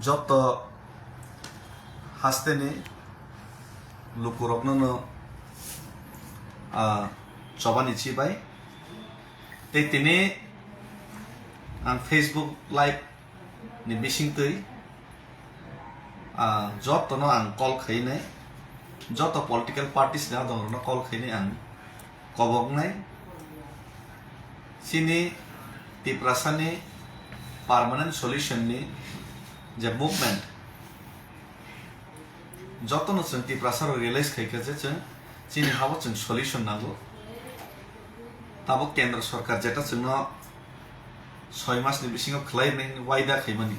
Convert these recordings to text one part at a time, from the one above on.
যত হাসতেনি lukurokno chobani chibai tei tini ang Facebook live ni bisingtui jotono ang call khainai joto political parties na dongno call khainai ang kobognai sini tiprasani permanent solution ni je movement যতন जों तिप्रासार realise खाइखाजे जों चिनि हाबो जों solution नांगौ ताबो केंद्र सरकार जेटा जोंनो 6 मासनि बिसिङाव खलायनाय वायदा खाइमानि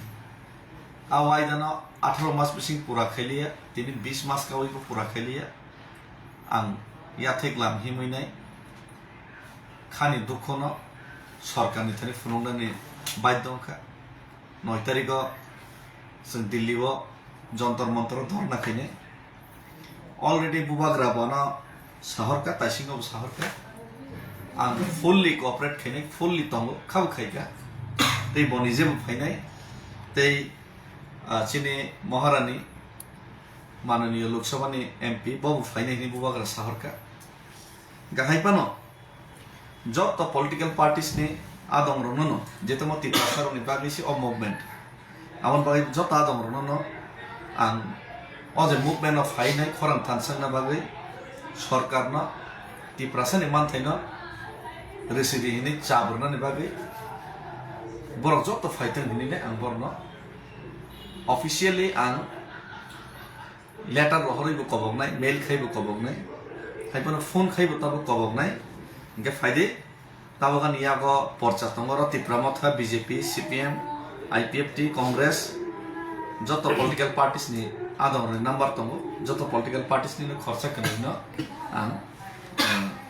आ वायदानो 18 मास बिसिङ पुरा खाइलिया तिनि 20 मास कावैबो पुरा खाइलिया आं याथेग्लाम हिमैनाय खानि दुखनो सरकारनि थाखाय फुनुंदानि बायदंखा 9 तारिखआव जों दिल्लीआव जंतर मंतर धरना खाइने अलरेडी बुबाग्रा बना शहर का ताइसिंग शहर का आं फुल्ली कोऑपरेट खाइने फुल्ली तंगो खाव खाइगा तै बनि जेबो फाइनाय तै चिनि महारानी माननीय लोकसभानि एमपी बाबु फाइनायनि बुबाग्रा शहर का गाहायपानो जत पॉलिटिकल पार्टीज नि आदम रननो जेतमो तिप्रासारनि बागैसि अ मुभमेंट आवन बागै जत आदम रननो आं अजे मुभमेन्ट अफ फाइनाय खरां थानसांना बागै सरकारनो तिप्रासानि मानथायनो रेसिडि हिनि चाब्रनानि बागै बरक जत फाइथों हिनिने आं बरनो अफिशियली आं लेटार रहरैबो कबगनाय मेल खाइबो कबगनाय खाइबोनो फोन खाइबो ताबो कबगनाय इनके फाइदे ताबगानि यागो पर्चा तंगरो तिप्रामथा बीजेपी सीपीएम आईपीएफटी कांग्रेस जत पॉलिटिकल पार्टीज नि आदम नंबर तंगो जत पॉलिटिकल पार्टीज नि खर्चा करिनो आं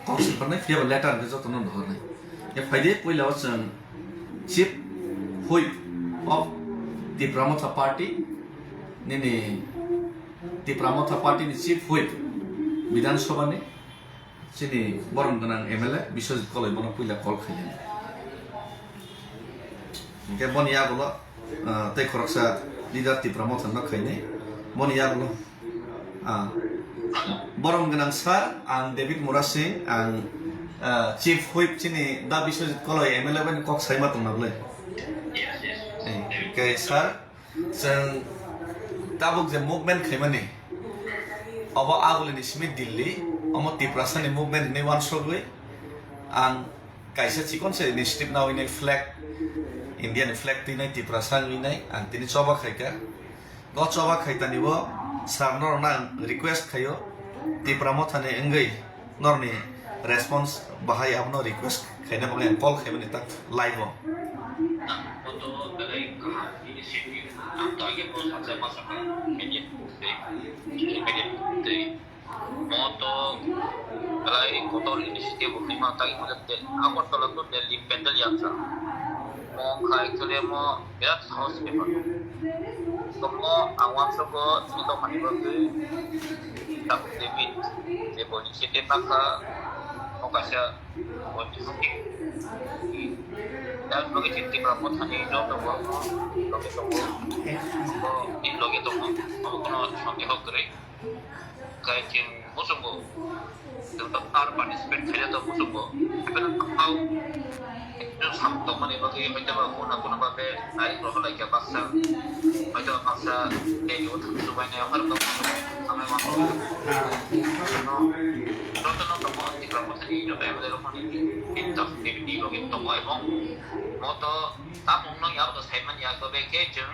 काउन्सिल परनाय फियाव लेटार के जत न धरनाय ए फाइदे पहिलाव जों चीफ व्हिप अफ तिप्रामथा पार्टी नि तिप्रामथा पार्टी नि चीफ व्हिप विधानसभा नि चिनि बरम गनां एमएलए विश्वजित कलै बना पहिला कल खाइले के बनिया गलो तै खरकसा लीडर तिप्रामथा न खाइने बनिया गलो बरम गनां सार आं डेभिड मुरासि आं चीफ व्हिप चिनि दा विश्वजित कलै एमएलए बनि कक साइमा तंनाबले के सार जों ताबुक जे मुभमेन्ट खाइमानि अब आगुलिनि सिमि दिल्ली अमो तिप्रासानि मुभमेन्ट नि वान सगै आं काइसा चिकनसे इनिशिएटिभ नावैने फ्लैग इंडियन फ्लैग तिनाय तिप्रासा निनाय आं तिनि चबा खाइका ग चबा खाइतानिबो सारनो ना रिक्वेस्ट खायो तिप्रामथानि अंगै नरनि रेस्पॉन्स बाहाय आबनो रिक्वेस्ट खाइना बले कल खाइबनि तक live moto kalai kotor inisiatif lima tagi mulai akor kalau tu Delhi pendel yang sah mau kai kalian mau berat house paper semua awam sego itu mani bagi tak David dia inisiatif maka mau kasih inisiatif dan bagi cinti berapa tadi itu tu bagi tu ini bagi tu mau kena sampai hokre kai cing musuhku untuk ar participate saja tu musuhku tapi kau itu sampai mana bagi macam aku nak babe naik roh lagi pasal macam pasal dia itu supaya yang harus kami mahu nonton mau di kelompok sini juga yang ada lokal ini kita di bagi tu mau emang moto tamu nong yang tu saya mana yang babe kejeng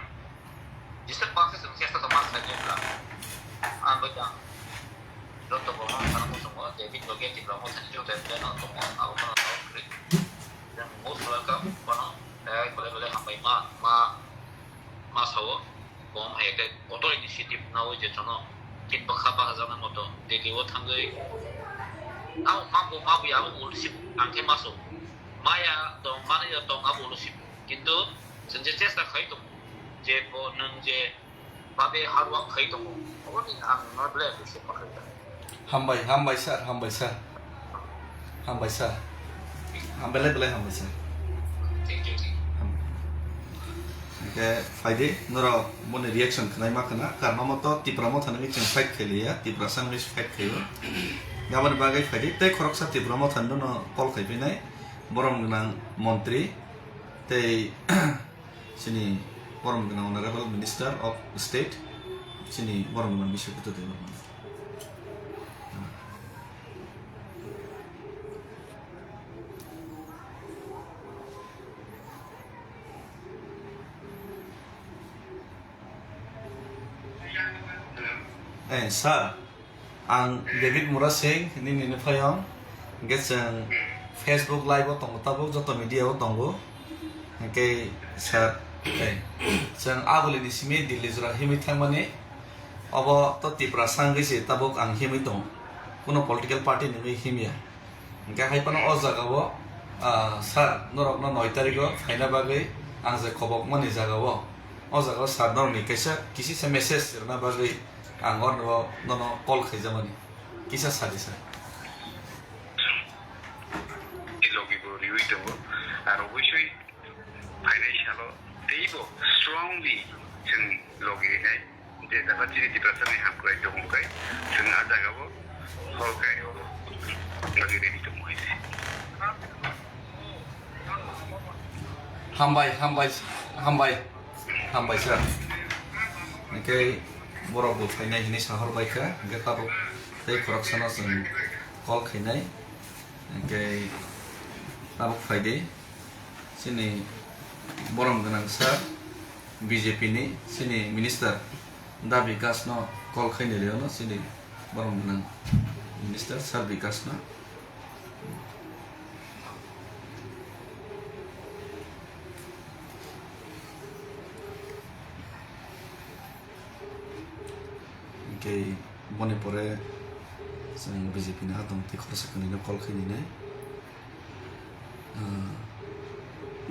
jika pasal sesiapa sama saja lah ambil Roto bomo karena musuh David logi tipramoth ni jodoh dan untuk aku mana tahu krik dan musuh mereka mana boleh hambai ma sawo bom hayake motor inisiatif nawo je jono kin bakha bahazana moto dekiwo thangai au mabu ya ulusip angke masuk maya dong mana ya dong abu ulusip কিন্তু চেষ্টা খাই তো যে নং যে ভাবে হারওয়া খাই তো অবনি আং নবলে বেশি পাখা हामबाय सार हामबायले हामबाय सार ke faide noro mone reaction khnai ma khana karma moto tipra mo thanami cheng fight kheliya tipra sangmi fight khayo gabar bagai faide tei khoroksa tipra mo thanno no call khaipinai borom gnang montri tei sini borom gnang honorable minister of state sini borom gnang bishoputo de sir ang David Murasing nini ni phayong gesang Facebook live o tongo tabuk joto media o tongo ke sir sang agole ni simi Delhi jura himi thangmani abo to tipra sangisi tabuk ang himi tong kono political party ni himia ke haipano o jagao sir norok no 9 tariko phaina bagai ang je khobok mani jagao o jagao sir norni kaisa kisi se message na bagai ang no call khaijamani kisa sadi sa logi bo riwi to aro wishui financial teibo strongly jeng logi hai je dapat jadi perasaan ham kai to kai jeng aja gabo ho kai logi ready to moi hambai sir okay borok bo fainai hini sahor baika ge tabuk tei corruption os call khainai ge tabuk faide sini borom ganang sir BJP ni sini minister da vikas no call khainai leo no sini borom ganang minister sir vikas no ke bone pore sang BJP na dong ti khorsa kani na call khini ne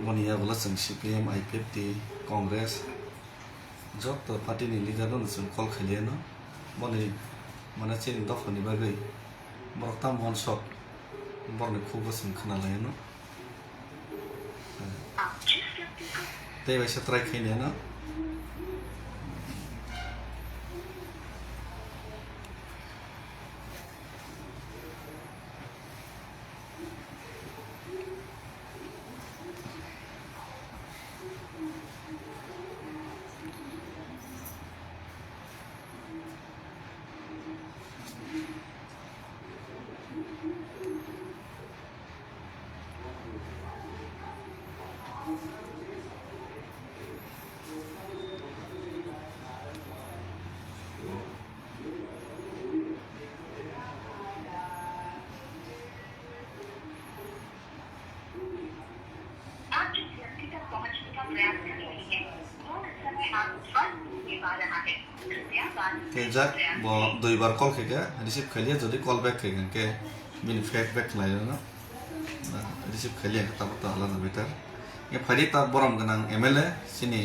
boni ya bola sang CPM IPF Congress jot party ni leader no sang call khile no boni mana chen do khani bagai bortam bon shot borne khub sang khana lai no te vai se trai khine no ke jak bo doi bar call khega receive khaliya jodi call back khega ke min feedback lai no receive khaliya ta ta hala na betar ye phari ta borom ganang MLA sini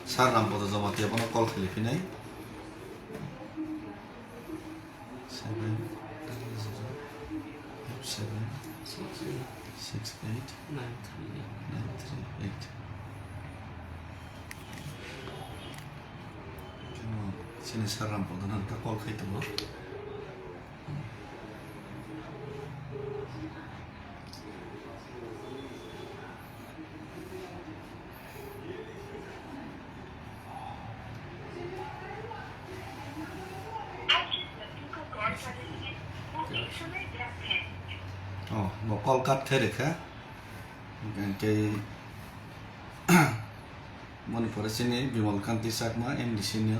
sar nam bodo jamati abono call khali pinai 7 sini saram po dan ta call khai tamo mo call cut the rekha ke moni pore sini Bimal Kanti Sakma MDC ni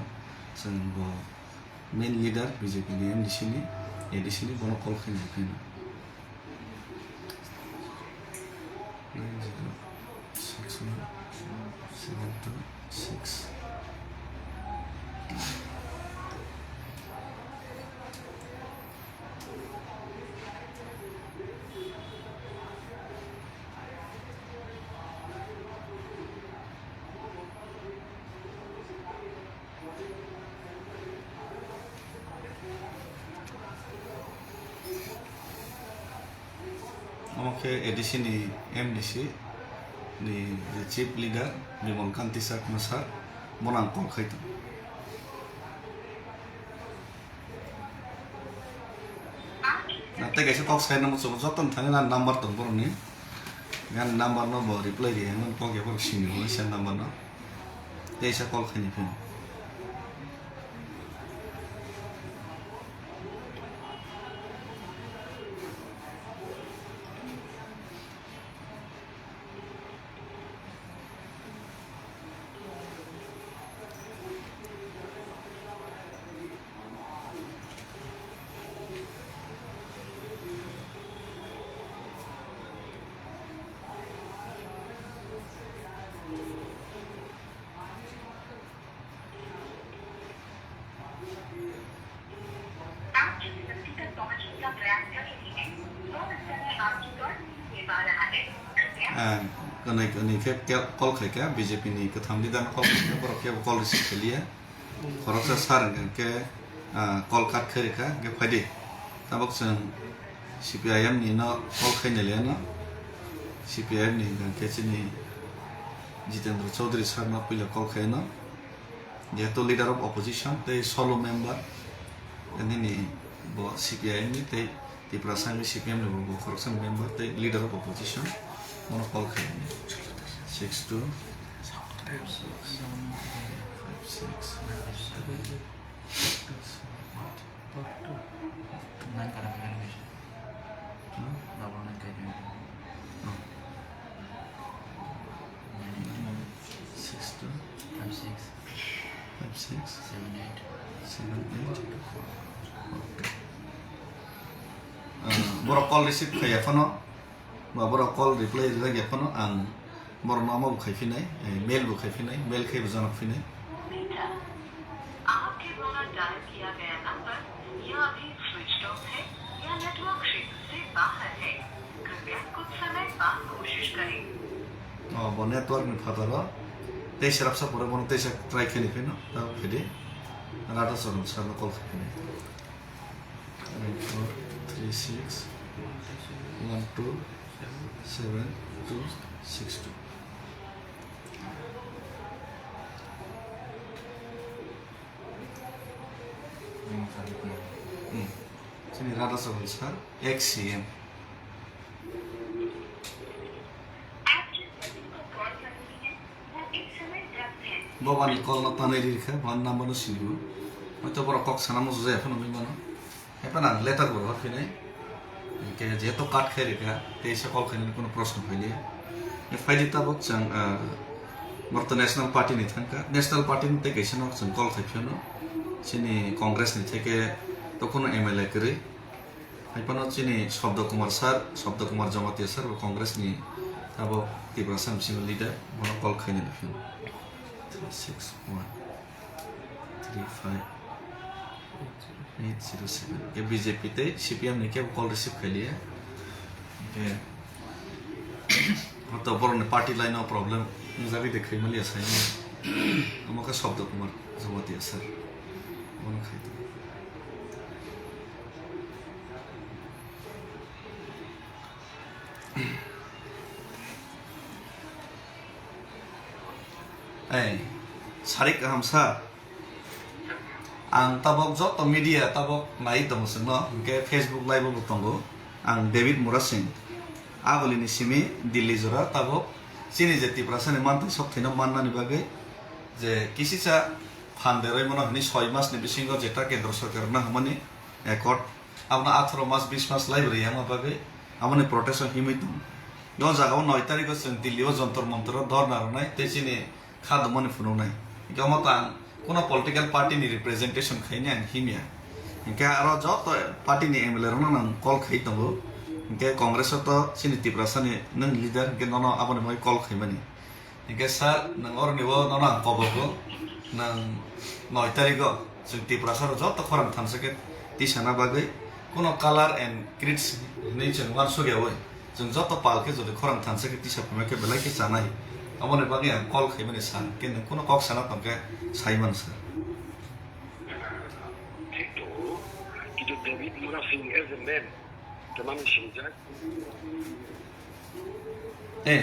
sang bo main leader BJP ni MDC ni ADC ni bono call khai ni 906 আমাকে ADC নি MDC ni chief leader Bimal Kanti sir masar monang call khaitong Nanti guys, kok saya nemu jotan tanya nan number tuh baru nih, kan number no baru reply dia, nan kok ya baru sini, saya number no, dia saya call kayaknya pun. Kena ke call kaya BJP ni ketham lidan call kaya baru kaya call receive kali ya, korang sesar kan ke call cut kaya ke pade, tabok sen CPIM ni no call kaya ni no, CPIM ni kan ke sini Jitendra Chaudhary sir na pila call kaya no, dia tu leader of opposition, they solo member, dan ini bawa CPIM ni, di perasaan ni CPIM ni bawa korang member, they leader of opposition. Mana call kaya ni 62 56 Boro call receive kaya fano, boro call reply lagi fano ang boro nama bukai finai, mail bukai finai, mail kaya berjalan finai. आपके द्वारा dial किया गया number या अभी switch off है या network क्षेत्र से बाहर है, कृपया कुछ समय बाद कोशिश करें। Bo network ni fatara, tei serap sa pura bono tei sa try kini pino, tau kedi, rata sorong sa no call kini. 4 3 6 1 2 7 2 6 2. Sini rata sorong sa XCM. Bawa ni call na tanay diri ka, bawa number no sinibu. Ito boro kok sana mo zaya pa no may mano. Epa na letter boro hafi na. Kaya jeto cut kaya ka, te sa call kaya kuno proশ্ন pwede. Ne pwede tabok sang Marto National Party ni thanka. National Party ni te kaisa no sang call kaya no. Sini Congress ni থেকে তখন MLA করে আইপানো চিনি শব্দ Kumar sir শব্দ Kumar Jamatia sir ও কংগ্রেস নি তাবো Tripura Samsing leader বড় call খাইনে লিখিন 361 35 807 के बीजेपी ते सीपीएम ने के कॉल रिसीव कर लिया के तो बरो ने पार्टी लाइन नो प्रॉब्लम जाबी देखै मलिया साइन हमका शब्द कुमार जमाতিয়া सर वन खाइतो sarik hamsa ang tabok joto media tabok nai tongosno ke Facebook live bo tongo ang David Murasing agoli ni simi Delhi jora tabok sini jeti prasane manta sokthina manna ni bage je kisisa ফান্ডেরই মনে হয় 6 মাস নি বিসিঙ্গ যেটা কেন্দ্র সরকার না মানে একট আপনা 18 মাস 20 মাস library আমাভাবে আমনে প্রোটেকশন হিমিতুম ন জায়গাও 9 তারিখ হচ্ছে দিল্লিও যন্তর মন্তর ধর্নার নাই তেচিনি খাদ মনে ফুনো নাই গমতা কোন পলিটিক্যাল পার্টি নি রিপ্রেজেন্টেশন খাইনি আন হিমিয়া ইনকা আর যত পার্টি নি এমএলএ রন নাম কল খাইতঙ্গো ইনকা কংগ্রেস তো সিনি তিপ্রাসানি নং লিডার কে নন আপনি মই কল খাইমানি ইনকা স্যার নং অর নিবো নন কবগো nang 9 tariko jeng tiprasar joto khorang thansake tisana bagai kono color and grids nei jeng wan soge oi jeng joto palke jodi khorang thansake tisa pemake belai ke sanai amone bagai ang call khaimani san ken kono kok sana tamke saiman sa itu David Murasing as a man teman sinjak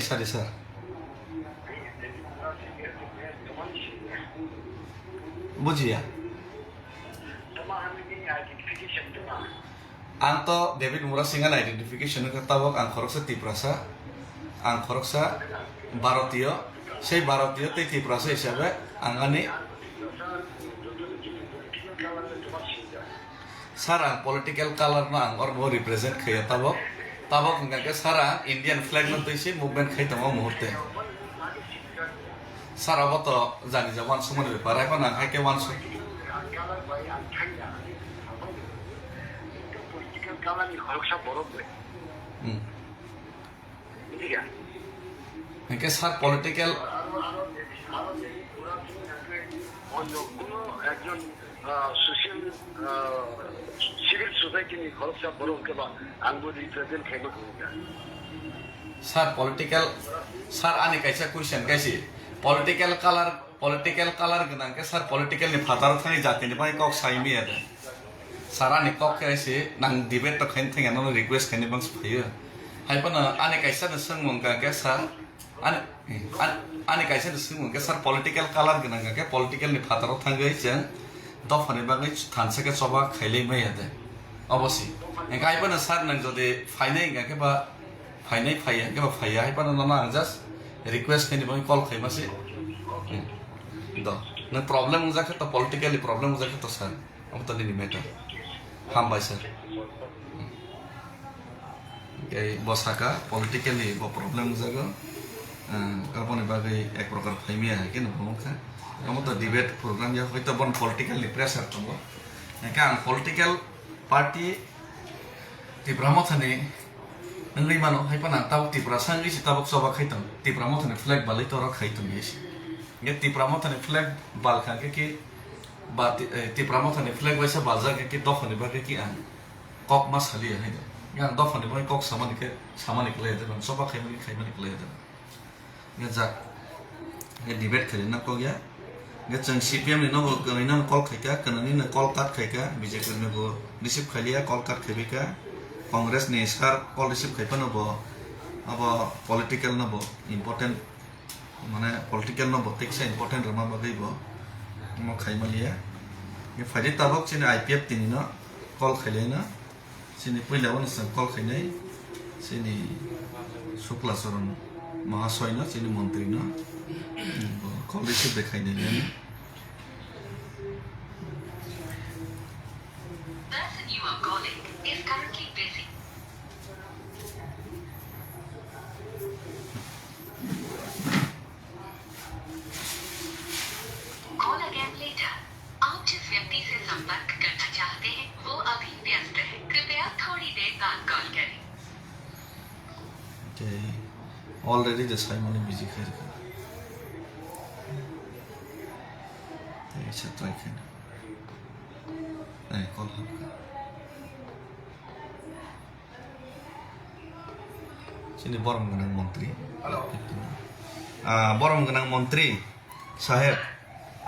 sorry sir बुझिया Tama kami identification tama. ang to David Mura Singan identification ka tabok ang khoroksa tiprasa ang khoroksa Bharatiyo সেই ভারতীয় তে তিপ্রাসা হিসাবে আঙ্গানি সারা political colour না আঙ্গর বো represent খাইয়া তাবক তাবক ইংগাকে সারা Indian flag না তৈছি movement খাইতাম মুহূর্তে সারা বত জানি যা ওয়ান সময় ব্যাপার এখন না খাইকে ওয়ান সময় Political kalan ni khoroksa borok le. Bujiya. একে স্যার পলিটিক্যাল কোনো একজন social civil society ni khoroksa borok ke ba angbo represent khaino kuya. Sir political sir আনি কাইসা কুইশন গাইছি পলিটিক্যাল কালার গনাকে স্যার পলিটিক্যাল নি ফাদার থানি জাতিনি বাই কক সাইমি আদে স্যার আনি কক কাইছি নাং ডিবেট তো খাইন থিং আনো রিকোয়েস্ট খাইনি বাংস ফাইयो हाइपना आने कैसा न संग मंगा के सर आने कैसा न संग मंगा सर पॉलिटिकल कलर गना के पॉलिटिकल नि फातारो थांगै जों दफानि बागै थानसे के सबा खैलै मै आदे अवश्य हाइपना सर नं जदि फाइनै के बा फाइनै फाइया के बा फाइया हाइपना ना जस्ट रिक्वेस्ट खाइनि बागै कल खाइमासे द न प्रॉब्लम जाके तो पॉलिटिकली प्रॉब्लम जाके तो सर अब तो नि मैटर हामबाय sir kayak bosaka politically bo problem jago kapone bagai ek prokar faimia ke no bongka kamu to debate program ya hoito bon politically pressure tongo kan political party ti pramothane ngai mano haipana taw ti prasangi si tabok soba khaitam ti pramothane flag balai tora khaitum yes nge ti pramothane flag bal kha ke ba ti pramothane flag waisa balja ke dokhone bagai ki an kok mas hali hai yang dofan di kok sama nih kelihatan bang soba kayak mana kelihatan nggak jak nggak debate kali nak kok ya nggak ceng CPM ni nopo kalau ini call kayak karena ini call cut kayak bisa kerana go receive kali ya call cut kayak Kongres nih sekarang call receive kayak nopo apa political nopo important mana political nopo teksa important ramah bagai bo mau kayak mana ya nggak fajit tabok sini IPF tini no call kali na sini पहिला one कल खाइनाय sini Shukla चरण महाशय न sini मन्त्री न call receive देखाइनाय person you are calling is currently busy. Call again later. आप जिस व्यक्ति से संपर्क करना चाहते हैं वो अभी व्यस्त है कृपया थोड़ी देर बाद कॉल करें Okay, already the Simon busy khair ka aisa try khaina call ha sini borom ganang mantri borom ganang mantri saheb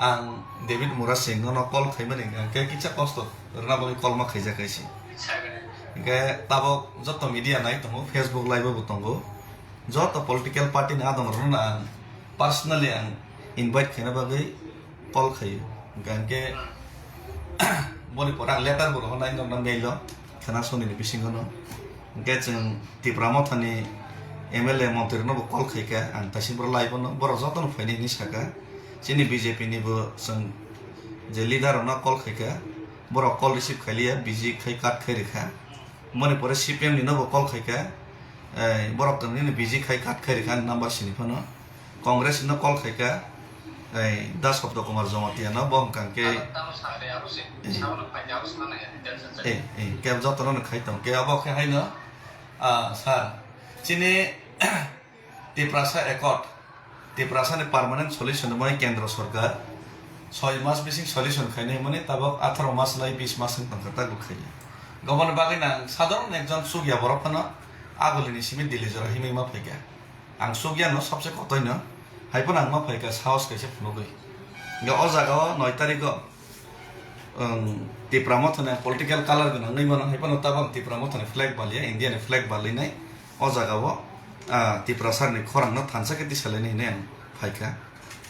ang David Mura Singh no call khaimani ke kicha kosto rna bagi call ma khaija kaisi ke tabok joto media nai tongo Facebook live bo tongo joto political party na adom rna personally ang invite khaina bagi call khayo ganke boni porang letter bo nai no mailo khana soni ni bisingo no ke chung tipramo thani MLA mantri no call khaika ang tasim live no boro joto no faini ni saka sini BJP ni bo sang je leader na call khaika boro call receive khaliya BJ khai kat khai rekha mone pore CPM ni no bo call khaika boro kan ni BJ khai kat khai rekha number sini phono Congress no call khaika Das Sabdo Kumar Jamatia no bom kan ke ke joto no khaitam ke abo khai no sir sini tiprasa ekot tiprasa ni permanent solution moi kendra sarkar 6 মাস বেশি solution খাইনে মানে তাবক 18 মাস লাই 20 মাস তংকতা গুখাই গমন বাগै না সাধারণ একজন সুগিয়া বরফানো আগলিনি সিমি দিলি জরা হিমি मा फैगा आं सुगिया न सबसे कतै न हाइपन आं मा फैगा साहस कैसे फुनगै ग अ जागा 9 तारिख तिप्रामो थने पॉलिटिकल कलर गन नै मन हाइपन ताबक तिप्रामो थने फ्लैग बालिया इंडियन फ्लैग बालिनाय अ जागाबो तिप्रासारनि खरांनो थानसा के दिसलायनि ने फैगा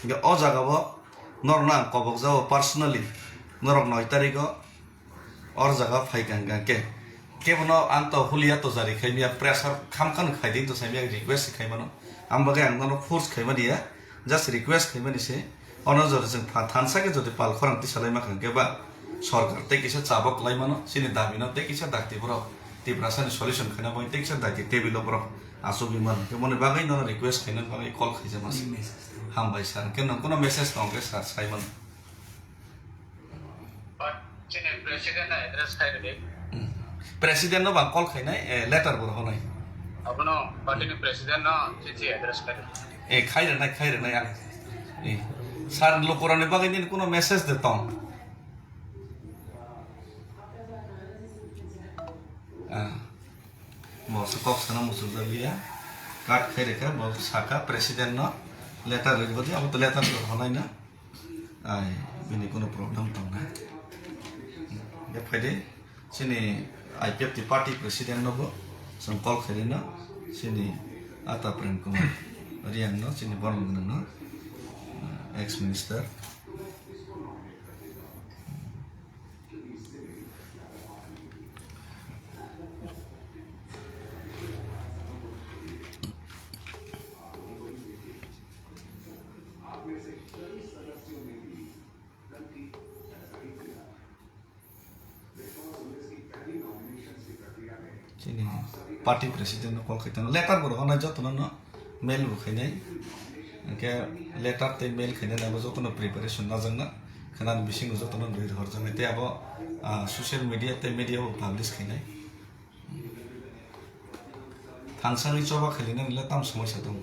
ग अ जागाबो nor na kobok jao personally norok 9 tarikh or jaga phaikanga ke kebono anto hulia to jari khaimia pressure khamkan khaiding to saimia request khaimano ambaga angno force khaimania just request khaimani se onojor jeng thansa ke jodi pal khorang ti salai ma khangke ba সরকার তে কিছু চাবক লাইমানো সিনি দাবিনো তে কিছু দাক্তি বড় টিপ্রাসানি solution খাইনা বই তে কিছু দাক্তি table বড় আসো বিমান কেমন বাগাই ন রিকোয়েস্ট খাইনা বাগাই কল খাইছে মাস হামবাই স্যার কেন কোন মেসেজ দংকে স্যার সাইমন Chine president address khaire president নো বা কল খাইনাই লেটার বড় হনাই apno party ni president na chichi address khaire খাইরে নাই আ স্যার লোকরানি বাগাই নিন কোন message দেতম bos kok sana musul dalia kat khaire ka bos saka president no letter bodi abo to letter ko honai na ai bini kono problem tong na ya phade sini IPF ti party president no bo sam call khaire na sini ata prem kumar riang no sini borong no ex minister sini party president no call khaitan letter bor hona jotono no mail bu khainai ke letter te mail khainai na jotono preparation na jangna khanan bising jotono doi hor jangai te abo social media te media bu publish khainai thangsani choba khailina le tam samosa dong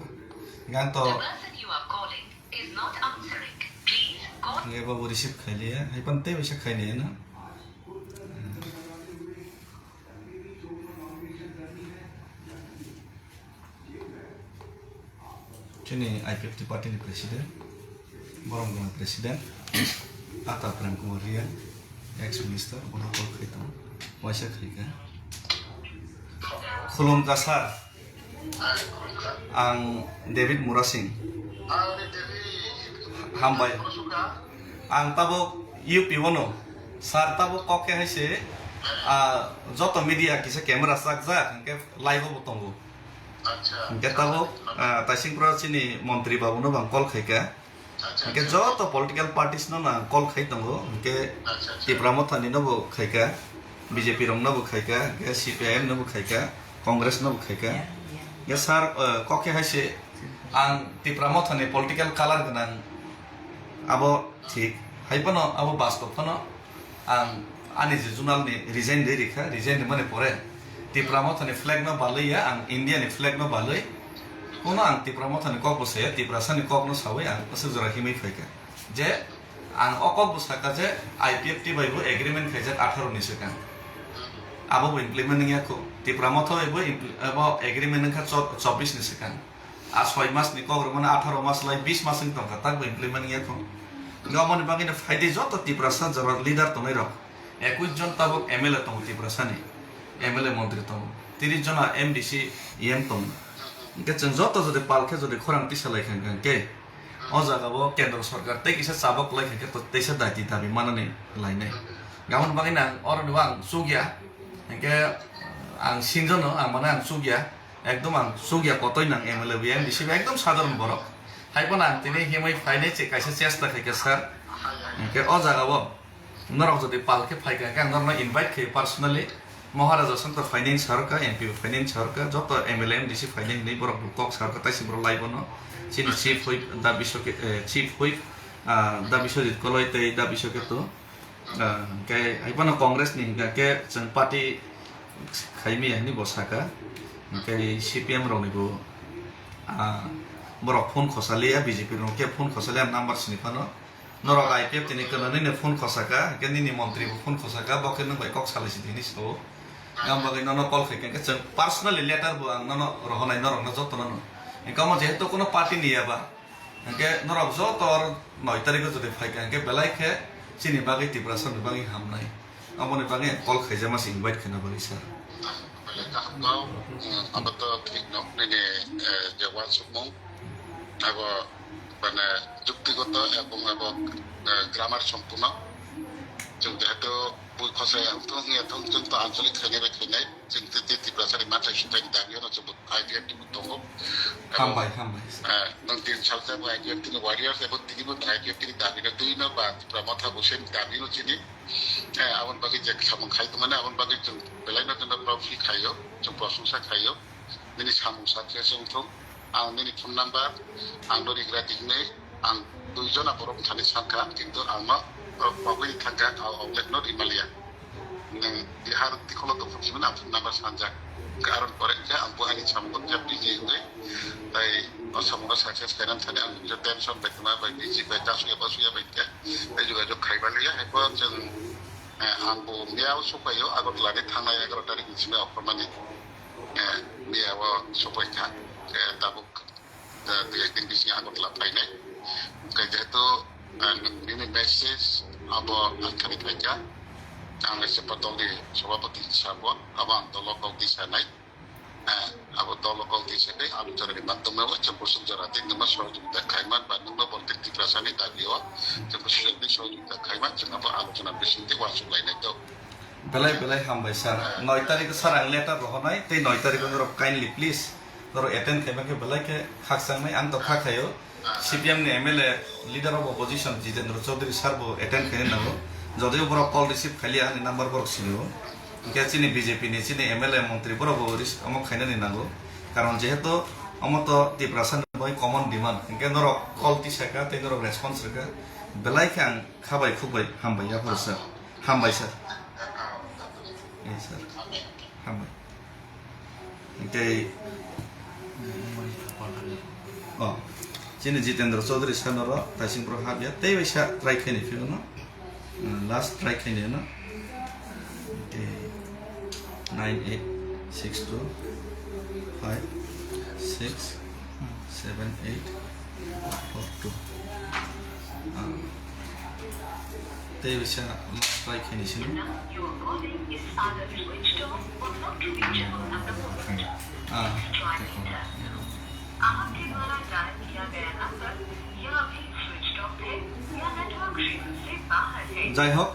gan to The person you are calling is not answering. Please call. nge ba receive khailia hai pan te bisa khainai na Sini IPF party ni presiden, borong dengan presiden, atau Prem Kumar Riang, ex minister, borong kol khaitan, waisa khaika. Khulum kasar, ang David Murasing, hambai, ang tabok UP wono, sar tabok koke haise, joto media kisa kamera sakja, ke live botongo. Ke tabok tasing pro sini menteri babu no bang kol khaika ke joto political parties no na kol khai tango ke tipramothani no bo khaika BJP rong no bo khaika ke CPM no bo khaika Congress no bo khaika ke sar koke haise ang tipramothani political color ganang abo thik haipano abo bastop phano ang ani jurnal ni resign de rikha resign mane pore tipramothani flag no balaya ang India ni flag no balai kono ang tipramothani kok bose tiprasani kok no sawe ang pasu jora himai phaika je ang okok busaka je IPF ti baibo agreement khaijak 18 ni sekan abo bo implement ngia ko tipramotho ebo agreement nka 24 ni sekan a 6 mas ni kok romana 18 mas lai 20 mas ng tong katak bo implement ngia ko gamon bangina faide joto tiprasan jora leader to nai rok 21 jon tabok MLA tong tiprasani MLA মন্ত্রী তম 30 জন MDC EM তম কে চং যত যদি পালকে যদি খরাং তিসালাই খান কে অ জাগাবো কেন্দ্র সরকার তে কিসে চাবক লাই খাকে তো তেসা দাইতি দাবি মানানি লাইনাই গামন বাগিনা অরনি আং সুগিয়া কে আং সিনজন আং মানে আং সুগিয়া একদম আং সুগিয়া কতই নাং MLA MDC একদম সাধারণ বড় হাইপন আং তিনি হিমাই ফাইনে চে কাইসে চেষ্টা খাকে স্যার কে অ জাগাবো নরক যদি পালকে ফাইকা কে নরনা ইনভাইট খে personally Maharaja Santa Finance Sarka, MP Finance Sarka, Jota MLM DC Finance Neighbor of Cox Sarka, Taisibro Libono, Chin Chief Whip, Dabishok, Chief Whip, Dabishok Koloite, Dabishoketo, Kay Ipano Congress Ninga, San Party Kaimi and Nibosaka, Kay CPM Ronigo, Borok Pun Kosalia, BJP Roke Pun Kosalia numbers Nipano, Nora IPF Tinikan Pun Kosaka, Ganini Montri Pun Kosaka, Bokan by Cox Halisidinis. Yang bagai nono call kaikan ke personal letter buang nono rohonai norong na joto nono. Engkau mau jeto kono party ni ya ba. Engke norok joto or 9 tarik itu dipaikan engke belai ke sini bagai tiprasan bagai hamnai. Kamu ni bagai call kaija masih invite kena bagi sir. Kau apa tu tik nok ni Jawa Sumong, aku মানে যুক্তিগত এবং grammar সম্পূর্ণ जों जेहेतु बय खसायावथ' जों आनसलिक खायनाय जों त्रिपुरासानि माथाय सिन्थानि दानियाव जों आइडिएफटिबो दङ हामबाय नों दिन सालजाबो आइडिएफटिनि वारियार्स एबा दिनिबो आइडिएफटिनि दाबिनो दुइनो बा त्रिपुरा माथा बसेन दाबिनो चिनि आवन बागै जे सामं खायदो माने आवन बागै जों बेलायनो जों प्रफि खायो जों प्रशंसा खायो दिनै सामं साथिया जोंथ' आं दिनै फन नाम्बार आं दरिग्रा दिगनै आं दुइजना बरफ थानि सानखा खिन्थु आंनो Pagwai tangga outlet not Himalaya. Di hari di kalau tu fungsi mana pun nama sanjak. Karon koreknya ampu ani sambut jadi ini. Tapi sambut sukses sekarang tadi ang juga tension baik mana baik biji baik tasu ya basu ya baik ya. Tapi juga juga kai balik ya. Apa jeng ampu miau supaya agar lari tangai agar dari sini apa mana miau supaya kan. Tabuk dia tinggi sini agar lapai nih. Kerja itu ini message apa kami baca ang sepatoli sabapati sabon abang tolokau di sana abo tolokau di sana alu cari bantu mewah campur sejarah nama soal juga kaiman bantu mewah politik di perasaan itu dia campur sejarah soal juga kaiman kenapa alu cina bersih wasul lain itu belai hambai sar 9 tarik sar ang letter rohonai tei 9 tarik ngoro kindly please ngoro attend kaiman ke belai ke khaksang mai ang to khakhayo CPM ni MLA leader of opposition Jitendra Chaudhary sir bo attend kene nago jodio boro call receive khali ani number boro sino ke chini BJP ni chini MLA মন্ত্রী boro bo amok khaina ni nago karon jehetu amoto tiprasan boy common demand ke noro call ti saka te noro response reka belai khang khabai khubai hambai ya por sir hambai sir yes sir hambai ke oh Sini Jitendra Chaudhary sanoro tasing prohab ya tei bisa try kene filo no last try kene no okay 9862 567842 tei bisa last try kene sini Your calling is either switched off or not reachable at the moment. Try later. आपके द्वारा dial किया गया number या अभी switch off है या network क्षेत्र से बाहर है jai hok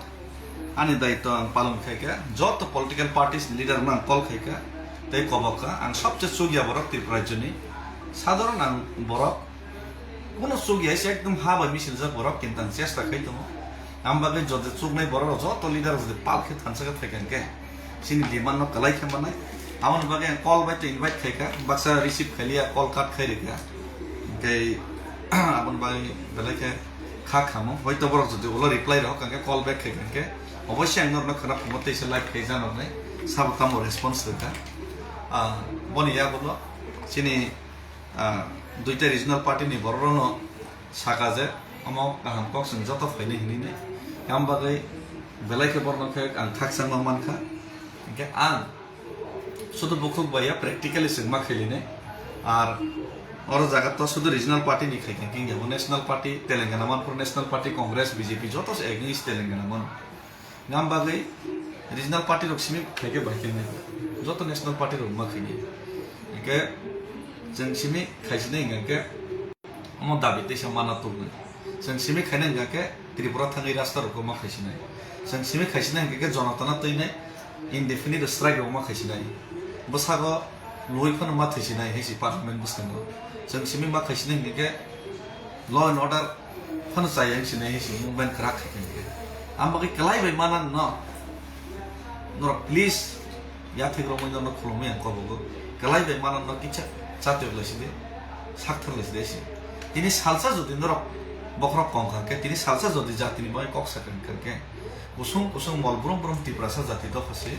ani daitto ang palon khaika joto political parties leader man call khaika tei koboka ang sobche sugya borok tripura joni সাধারণ ang borok kono sugya se ekdom haba misil ja borok kintan chesta khaitomo ambabe jode chugnai borok joto leader jode palkhe thansaga thaikenke sini demand no kalai khamanai amon bage call by to invite khaika baksa receive khalia call card khairika ke amon bage belake খা খামো হয়তো বড় যদি OLA reply রহ কাকে call back খাইকে অবশ্যই আঙ্গর না খারাপ মতে এসে লাইক খাই জানো নাই সাব কামো রেসপন্স রেখা বনিয়া বলো চিনি দুইটা রিজনাল পার্টি নি বড়নো সাকাজে আমো গাহাম কক সং যত ফাইনে হিনি নাই কাম বাগै বেলাইকে বর্ণকে আং থাকসাং মানখা কে আং শুধু বুকুক বাইয়া প্র্যাকটিক্যালি সিগমা খেলিনে আর और जगह तो शुद्ध रीजनल पार्टी नहीं खाई कि वो नेशनल पार्टी तेलंगाना मन पर नेशनल पार्टी कांग्रेस बीजेपी जो तो एग्निस्ट तेलंगाना मन नाम बागै रीजनल पार्टी रक्षिमी खाई के बाइक नहीं जो तो नेशनल पार्टी रुमा खाई के जंगसिमी खाइस नहीं के हम दाबी ते समाना तो जंगसिमी खाइने के त्रिपुरा थांगै रास्ता रुमा खाइस नहीं जंगसिमी खाइस नहीं के जनताना तैने इनडेफिनिट स्ट्राइक रुमा खाइस नहीं बसागो लुई फन मा थैसि नाही हेसि पार्लियामेंट बुस्थांगो जों सिमी मा खाइसि नहीं के लॉ एंड ऑर्डर फन चाय हेसि नाही हेसि मुभमेंट खरा खाइके आम बागै कलाई बाय माना न नर प्लीज या थेग्रो मैन न खुलुमे आं कबगो कलाई बाय माना न किचा चाते लसि दे साक्थर लसि देसि तिनी सालसा जदि नर बखरा कंखा के तिनी सालसा जदि जातिनि बाय कक सकन करके कुसुम कुसुम मलब्रम ब्रम तिप्रासा जाति द फसे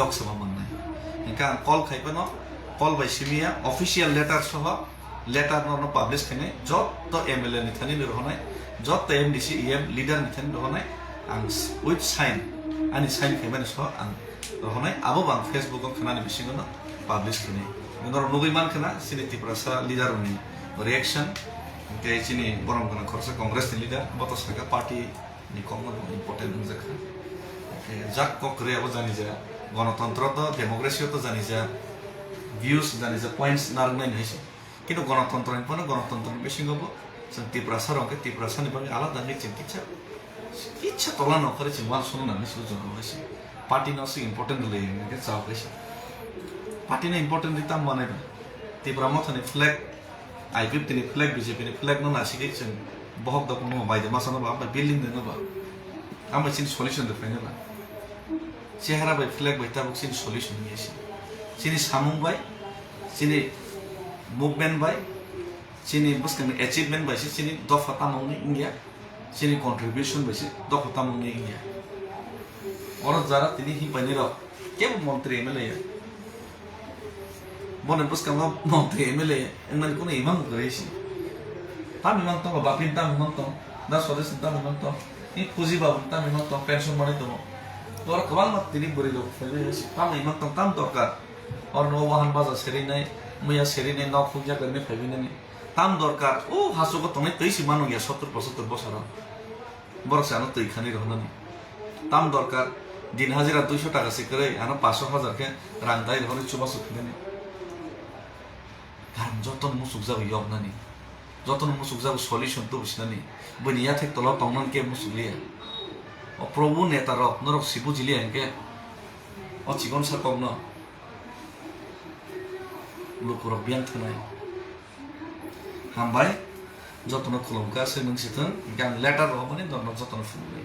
यक सभा मननाय इनका कॉल खाइबनो कॉल बाय सिमिया ऑफिशियल लेटर सह लेटर न पब्लिश खने जत तो एमएलए निथानि रहनाय जत तो एमडीसी ईएम लीडर निथानि रहनाय आं विथ साइन आनि साइन खाइबानो सह आं रहनाय आबो बां फेसबुक खनानि बिसिगनो पब्लिश खने नर नुगैमान खना सिनि तिप्रासा लीडर नि रिएक्शन के चिनि बरम गना खरसा कांग्रेस नि लीडर बतो सका पार्टी नि कमन इम्पोर्टेंट जखा जाक कक्रे अब जानि जा गणतंत्र तो डेमोक्रेसी तो जानि जा ভিউজ জানি যে পয়েন্টস নারনাই হইছে কিন্তু গণতন্ত্র পনে গণতন্ত্র বেশি গব जों त्रिपुरा सारंके त्रिपुरा सारनि बागै आलादा मिथिं किच्छा तला नखरे जों मान सुननानै सुजुगावगासिनो पार्टिनावसो इम्पर्टेन्ट होलायो जावगासिनो पार्टिना इम्पर्टेन्ट रिताम बानायदों त्रिपुरा माथानि फ्लेग I-50 नि फ्लेग BJP नि फ्लेग न नासिकै जों बहक दक न बायदो मासानोबा ओमफ्राय बिल्डिं दोनोबा ओमफ्राय सिन सल्युसन देखायनोबा চেহারা by flag by Tabuk Sini solution নিয়েছি সিনি সামুং বাই সিনি মুভমেন্ট বাই সিনি বুঝতেন অ্যাচিভমেন্ট বাইছে সিনি দফা তামাংনি ইন্ডিয়া সিনি কন্ট্রিবিউশন বাইছে দফা তামাংনি ইন্ডিয়া ওরা যারা তিনি হিপাইনি রক কেবল মন্ত্রী এমএলএ বনে বুঝকাম মন্ত্রী এমএলএ এমন কোনো ইমাম করেছি তাম ইমাম তো বাপিন তাম ইমাম তো দা সদস্য তাম ইমাম তো এই পুঁজি বাবু তাম ইমাম তো পেনশন মানে তো Orang kebal mat tini beri lo, tam imam tam dorkar. Orang no wahan baza serinai, muya serinai no puja karne febina ni. Tam dorkar. Oh hasu ko tonai tei si manu ya 70-75 bosara. Borok se ano tei khani rohna ni. Tam dorkar. Din hajira 200 টাকা sikare, ano 500,000 ke randai rohne chuba sukne ni. Karam joton musuk jabu yob na ni. Joton musuk jabu solution to bisna ni. Buniya thek tola tongnan ke musuk liya. ও প্রভু নেতার নরক Shibu জিলি NK ও চিকন সাকম ন লুকুর বিয়ান থনাই হামবাই যতন খুলমকা সে নংসিতন গান letter Rahmani দন্ন যতন ফুলবাই